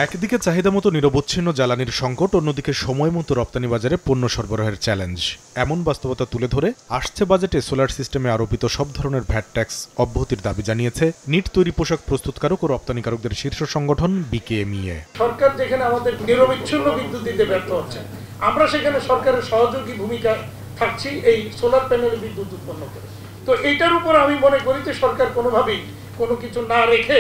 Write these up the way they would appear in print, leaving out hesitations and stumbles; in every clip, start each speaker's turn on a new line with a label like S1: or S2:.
S1: একদিকে চাহিদা মতো নিরবচ্ছিন্ন জ্বালানির সংকট, অন্যদিকে সময় মতো রপ্তানি বাজারে পণ্য সরবরাহের চ্যালেঞ্জ। এমন বাস্তবতা তুলে ধরে আসছে বাজেটে সোলার সিস্টেমে আরোপিত সব ধরনের ভ্যাট ট্যাক্স অব্যাহতির দাবি জানিয়েছে নিট তৈরি পোশাক প্রস্তুতকারক ও রপ্তানিকারকদের শীর্ষ সংগঠন বিকেএমইএ।
S2: সরকার যেখানে আমাদের নিরবিচ্ছিন্ন বিদ্যুৎ দিতে ব্যর্থ হচ্ছে, আমরা সেখানে সরকারের সহযোগী ভূমিকা থাকছি এই সোলার প্যানেলে বিদ্যুৎ উৎপন্ন করে। তো এইটার উপর আমি মনে করি যে সরকার কোনোভাবেই কোনো কিছু না রেখে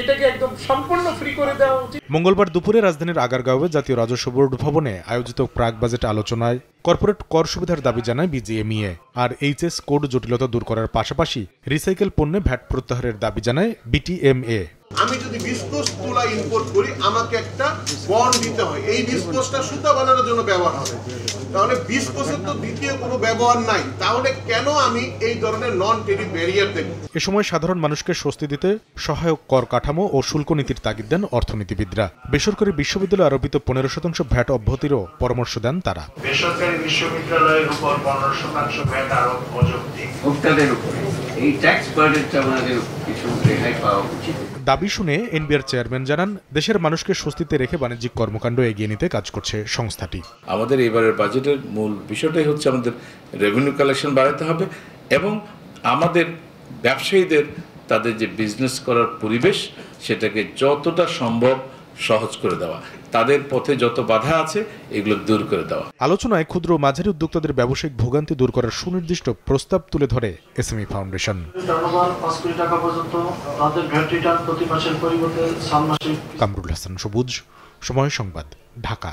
S2: এটাকে একদম সম্পূর্ণ ফ্রি করে দেওয়া উচিত।
S1: মঙ্গলবার দুপুরে রাজধানীর আগারগাঁওয়ে জাতীয় রাজস্ব বোর্ড ভবনে আয়োজিত প্রাক বাজেট আলোচনায় কর্পোরেট কর সুবিধার দাবি জানায় বিজিএমইএ। আর এইচএস কোড জটিলতা দূর করার পাশাপাশি রিসাইকেল পণ্যে ভ্যাট প্রত্যাহারের দাবি জানায় বিটিএমএ।
S3: আমি যদি বিস্কুট তুলা ইম্পোর্ট করি, আমাকে একটা বন্ড দিতে হয়, এই বিস্কুটটা সুতা বানানোর জন্য ব্যবহার হবে। তাহলে বিস্কুটের তো দ্বিতীয় কোনো ব্যবহার নাই, তাহলে কেন আমি এই ধরনের নন ট্যারিফ ব্যারিয়ার দেব?
S1: এ সময় সাধারণ মানুষকে স্বস্তি দিতে সহায়ক কর কাঠামো ও শুল্ক নীতির তাগিদ দেন অর্থনীতিবিদরা। বেসরকারি বিশ্ববিদ্যালয়ে আরোপিত 15% ভ্যাট অব্যাহতিরও পরামর্শ দেন তারা।
S4: বেসরকারি বিশ্ববিদ্যালয়ের উপর 15% ভ্যাট আরোপ অযৌক্তিক। ভোক্তাদের উপর এই ট্যাক্স বার্ডেনটা আমাদের কিছু রেহাই পাওয়া উচিত।
S1: দাবি শুনে এনবিআর চেয়ারম্যান জানান, দেশের মানুষকে স্বস্তিতে রেখে বাণিজ্যিক কর্মকাণ্ড এগিয়ে নিতে কাজ করছে সংস্থাটি।
S5: আমাদের এবারের বাজেটের মূল বিষয়টাই হচ্ছে আমাদের রেভিনিউ কালেকশন বাড়াতে হবে এবং আমাদের ব্যবসায়ীদের তাদের যে বিজনেস করার পরিবেশ সেটাকে যতটা সম্ভব সহজ করে দেওয়া, তাদের পথে যত বাধা আছে এগুলো দূর করে দেওয়া।
S1: আলোচনায় ক্ষুদ্র ও মাঝারি উদ্যোক্তাদের ব্যবসায়িক ভোগান্তি দূর করার সুনির্দিষ্ট প্রস্তাব তুলে ধরে এসএমই ফাউন্ডেশন। কামরুল হাসান সবুজ, সময় সংবাদ, ঢাকা।